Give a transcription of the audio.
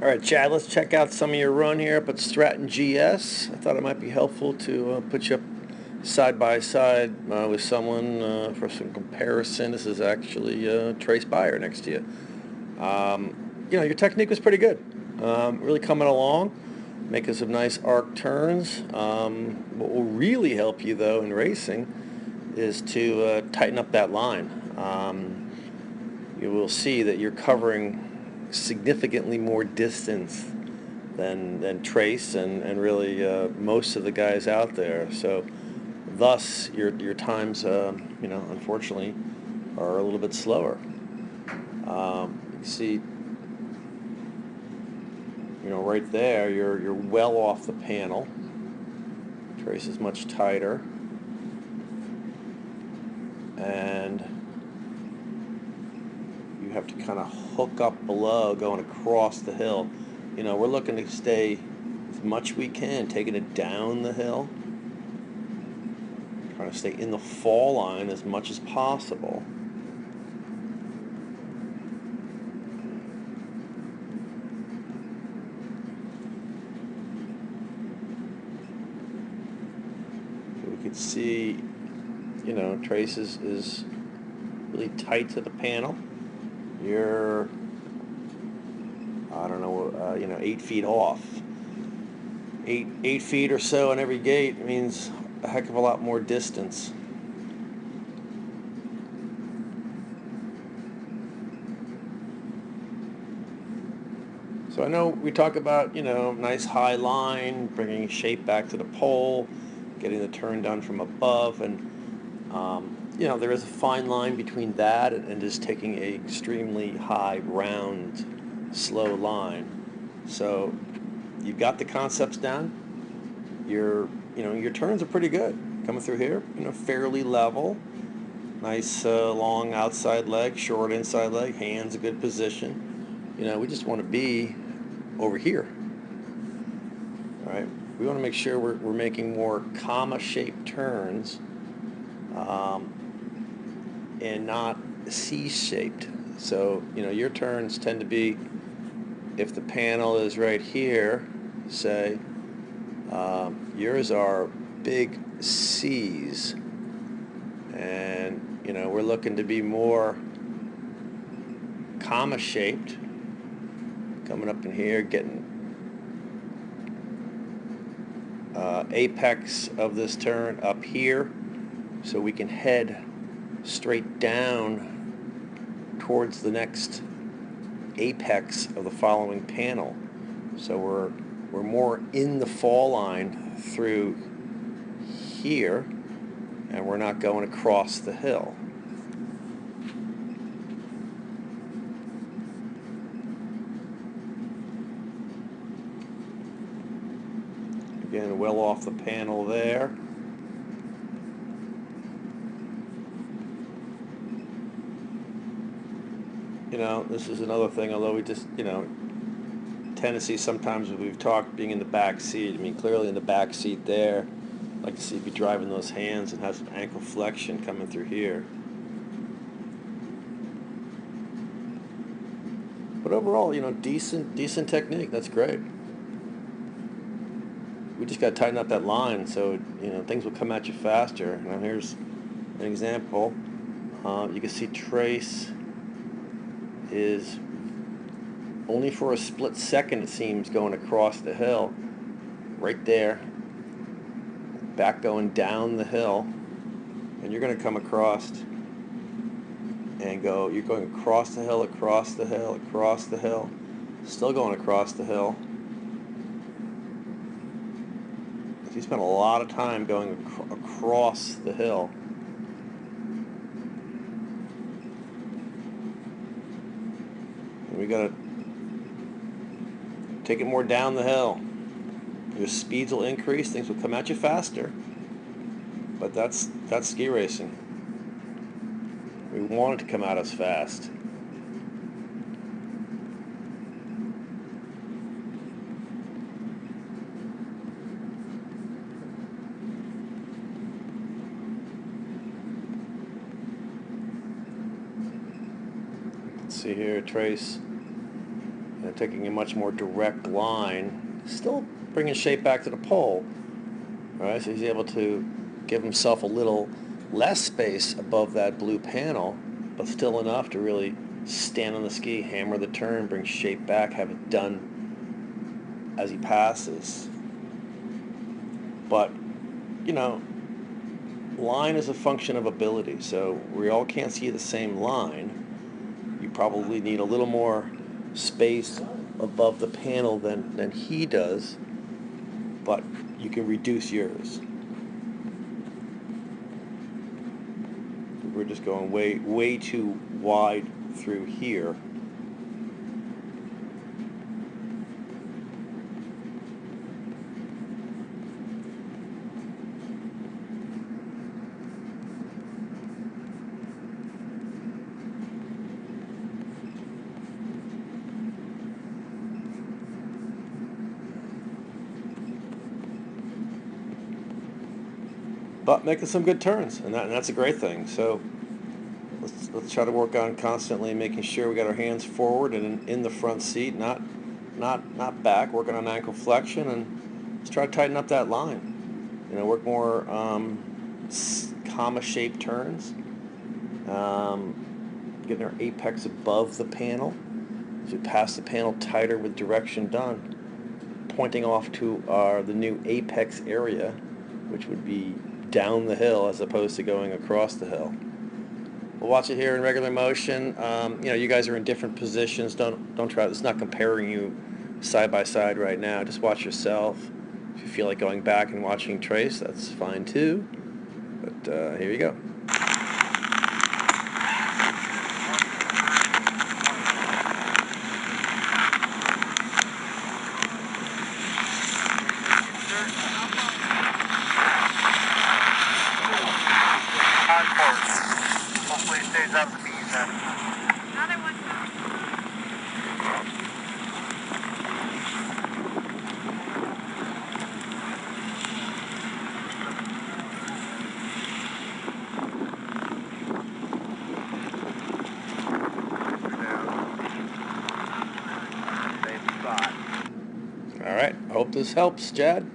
All right, Chad, let's check out some of your run here up at Stratton GS. I thought it might be helpful to put you up side by side with someone for some comparison. This is actually Trace Byer next to you. Your technique was pretty good. Really coming along, making some nice arc turns. What will really help you, though, in racing is to tighten up that line. You will see that you're covering significantly more distance than Trace and really most of the guys out there. So thus your times unfortunately are a little bit slower. You see right there you're well off the panel. Trace is much tighter, and you have to kind of hook up below going across the hill. We're looking to stay as much we can, taking it down the hill, trying to stay in the fall line as much as possible. We could see, Trace is really tight to the panel. You're, I don't know, 8 feet off. Eight feet or so on every gate means a heck of a lot more distance. So I know we talk about, nice high line, bringing shape back to the pole, getting the turn done from above, and there is a fine line between that and just taking a extremely high, round, slow line. So you've got the concepts down. Your turns are pretty good coming through here. Fairly level, nice long outside leg, short inside leg, hands a good position. We just want to be over here. All right, we want to make sure we're making more comma-shaped turns. And not C-shaped. So, your turns tend to be, if the panel is right here, say, yours are big C's. And, we're looking to be more comma-shaped. Coming up in here, getting apex of this turn up here, so we can head straight down towards the next apex of the following panel. So we're more in the fall line through here, and we're not going across the hill. Again, well off the panel there. This is another thing, although we just, tendency sometimes when we've talked being in the back seat. Clearly in the back seat there, I'd like to see if you're driving those hands and have some ankle flexion coming through here. But overall, decent technique. That's great. We just got to tighten up that line so, things will come at you faster. Now here's an example. You can see Trace is only for a split second, it seems, going across the hill. Right there. Back going down the hill. And you're going to come across and go, you're going across the hill, across the hill, across the hill. Still going across the hill. So you spent a lot of time going across the hill. We got to take it more down the hill. Your speeds will increase, things will come at you faster. But that's ski racing. We want it to come at us fast. See here, Trace taking a much more direct line, still bringing shape back to the pole. All right, so he's able to give himself a little less space above that blue panel, but still enough to really stand on the ski, hammer the turn, bring shape back, have it done as he passes. But, you know, line is a function of ability, so we all can't see the same line. You probably need a little more space above the panel than he does, but you can reduce yours. We're just going way too wide through here. But making some good turns, and that's a great thing. So let's try to work on constantly making sure we got our hands forward and in the front seat, not back. Working on ankle flexion, and let's try to tighten up that line. You know, work more comma-shaped turns. Getting our apex above the panel. As we pass the panel tighter with direction done, pointing off to the new apex area, which would be down the hill as opposed to going across the hill. We'll watch it here in regular motion. You know, you guys are in different positions. Don't try. It's not comparing you side by side right now. Just watch yourself. If you feel like going back and watching Trace, that's fine too. But here you go. Hopefully it stays out of the bees. Another one. All right. I hope this helps, Jad.